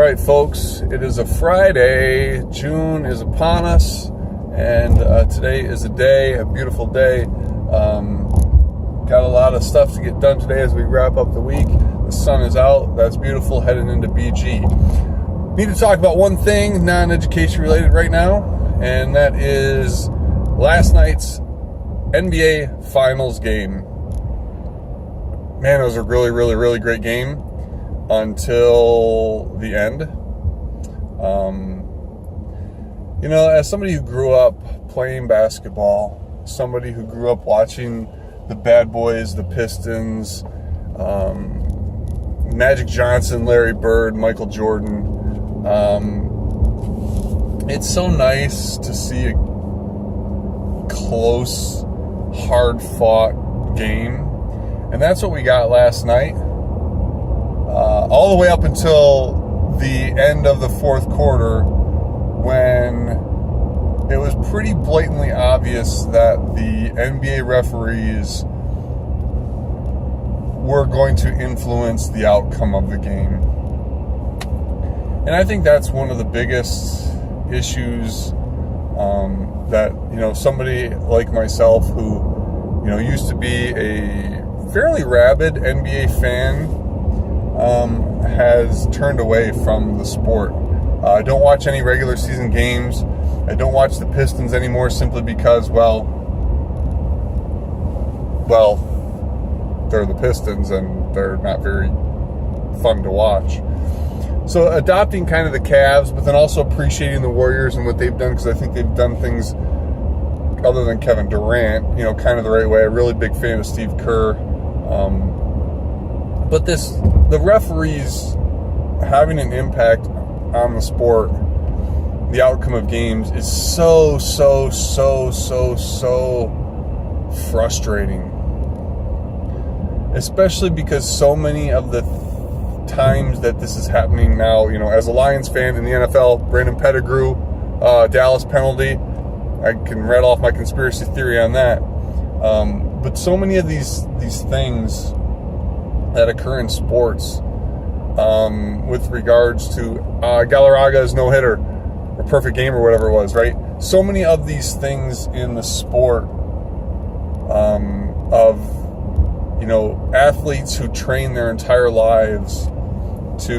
right, folks, it is a Friday. June is upon us, and today is a beautiful day. Got a lot of stuff to get done today as we wrap up the week. The sun is out. That's beautiful, heading into BG. Need to talk about one thing, non-education related right now, and that is last night's NBA Finals game. Man, it was a really great game until the end. As somebody who grew up playing basketball, somebody who grew up watching the Bad Boys, the Pistons, Magic Johnson, Larry Bird, Michael Jordan, it's so nice to see a close, hard-fought game. And that's what we got last night. All the way up until the end of the fourth quarter, when it was pretty blatantly obvious that the NBA referees were going to influence the outcome of the game. And I think that's one of the biggest issues that, somebody like myself who, used to be a fairly rabid NBA fan, has turned away from the sport. I don't watch any regular season games. I don't watch the Pistons anymore simply because, they're the Pistons and they're not very fun to watch. So adopting kind of the Cavs, but then also appreciating the Warriors and what they've done, because I think they've done things other than Kevin Durant, kind of the right way. A really big fan of Steve Kerr. But the referees having an impact on the sport, the outcome of games, is so frustrating. Especially because so many of the times that this is happening now, as a Lions fan in the NFL, Brandon Pettigrew, Dallas penalty, I can rattle off my conspiracy theory on that. But so many of these things that occur in sports, with regards to Galarraga's no-hitter or perfect game or whatever it was, right? So many of these things in the sport of athletes who train their entire lives to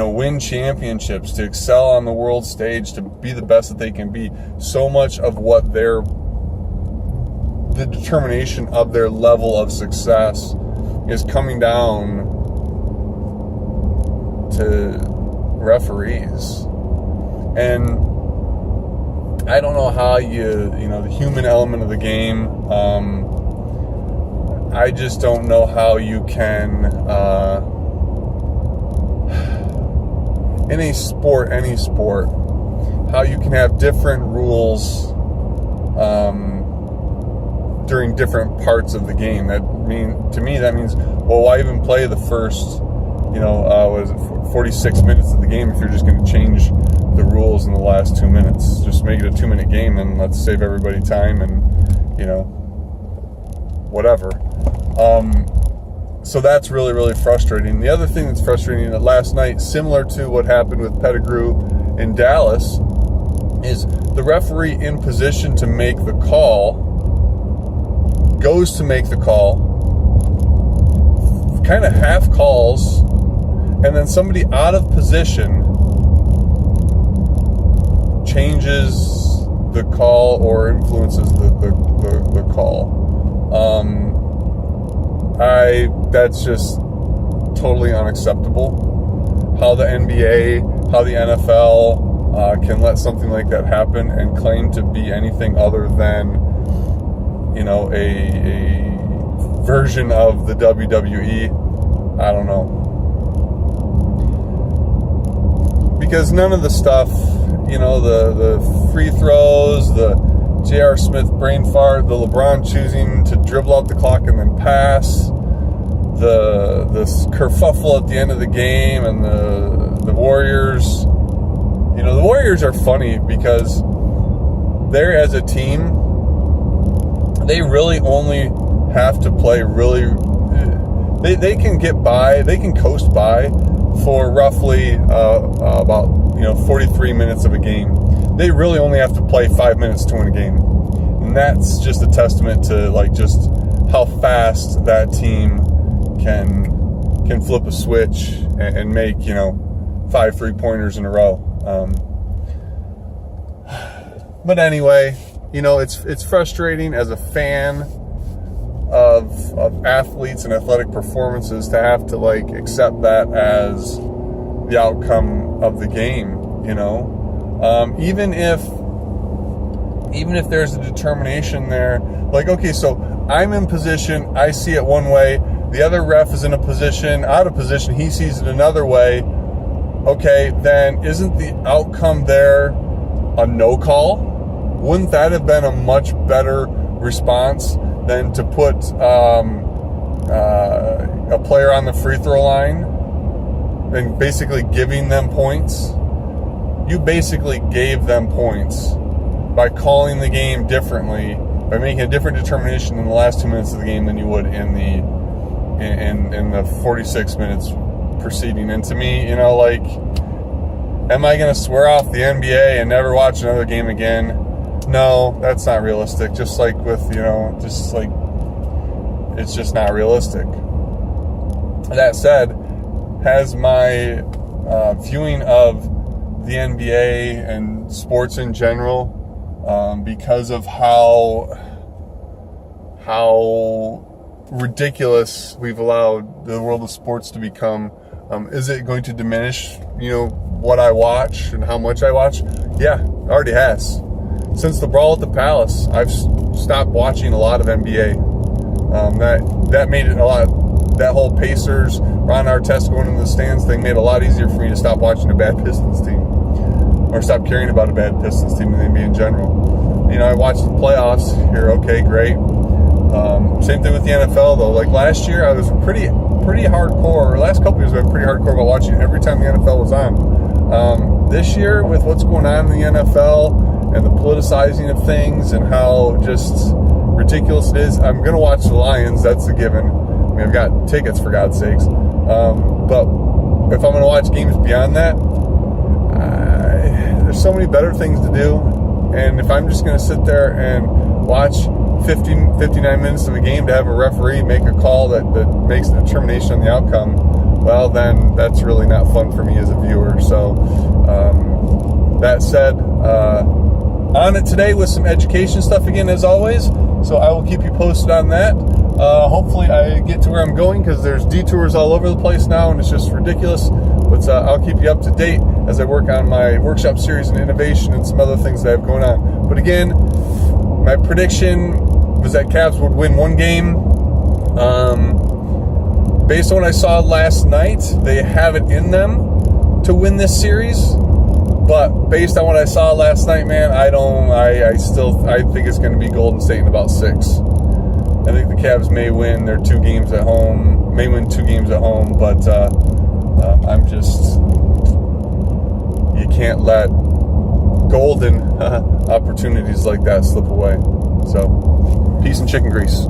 win championships, to excel on the world stage, to be the best that they can be. So much of what the determination of their level of success is coming down to referees. And I don't know how the human element of the game, I just don't know how you can, in any sport, how you can have different rules during different parts of the game. To me, that means, why even play the first, 46 minutes of the game if you're just going to change the rules in the last 2 minutes? Just make it a 2-minute game and let's save everybody time and, whatever. So that's really frustrating. The other thing that's frustrating that last night, similar to what happened with Pettigrew in Dallas, is the referee in position to make the call goes to make the call, kind of half calls, and then somebody out of position changes the call or influences the call. That's just totally unacceptable. How the NBA, how the NFL can let something like that happen and claim to be anything other than, a version of the WWE. I don't know. Because none of the stuff, the free throws, the J.R. Smith brain fart, the LeBron choosing to dribble out the clock and then pass, the kerfuffle at the end of the game, and the Warriors. The Warriors are funny because they're, as a team, they really only have to play really they can get by, they can coast by for roughly about 43 minutes of a game. They really only have to play 5 minutes to win a game, and that's just a testament to like just how fast that team can flip a switch and make 5 3-pointers in a row. But anyway, it's frustrating as a fan of athletes and athletic performances to have to like accept that as the outcome of the game. Even if there's a determination there, like, okay, so I'm in position, I see it one way, the other ref is in a position, out of position, he sees it another way. Okay, then isn't the outcome there a no call? Wouldn't that have been a much better response than to put a player on the free throw line and basically giving them points? You basically gave them points by calling the game differently, by making a different determination in the last 2 minutes of the game than you would in the 46 minutes preceding. And to me, am I going to swear off the NBA and never watch another game again? No, that's not realistic. Just like with, it's just not realistic. That said, has my viewing of the NBA and sports in general, because of how ridiculous we've allowed the world of sports to become, is it going to diminish, what I watch and how much I watch? Yeah, it already has. Since the brawl at the Palace, I've stopped watching a lot of NBA. That made it a lot. That whole Pacers, Ron Artest going into the stands thing made it a lot easier for me to stop watching a bad Pistons team, or stop caring about a bad Pistons team in the NBA in general. I watched the playoffs here. Okay, great. Same thing with the NFL though. Like last year, I was pretty hardcore. Or last couple years, I've been pretty hardcore about watching every time the NFL was on. This year, with what's going on in the NFL and the politicizing of things and how just ridiculous it is, I'm gonna watch the Lions. That's a given. I've got tickets, for God's sakes. But if I'm gonna watch games beyond that, there's so many better things to do. And if I'm just gonna sit there and watch 59 minutes of a game to have a referee make a call that makes the determination on the outcome, well, then that's really not fun for me as a viewer. So that said, on it today with some education stuff again, as always. So I will keep you posted on that. Hopefully I get to where I'm going, because there's detours all over the place now and it's just ridiculous. But I'll keep you up to date as I work on my workshop series and innovation and some other things that I have going on. But again, my prediction was that Cavs would win one game. Based on what I saw last night, they have it in them to win this series. But based on what I saw last night, man, I think it's going to be Golden State in about 6. I think the Cavs may win 2 games at home, but you can't let golden opportunities like that slip away. So, peace and chicken grease.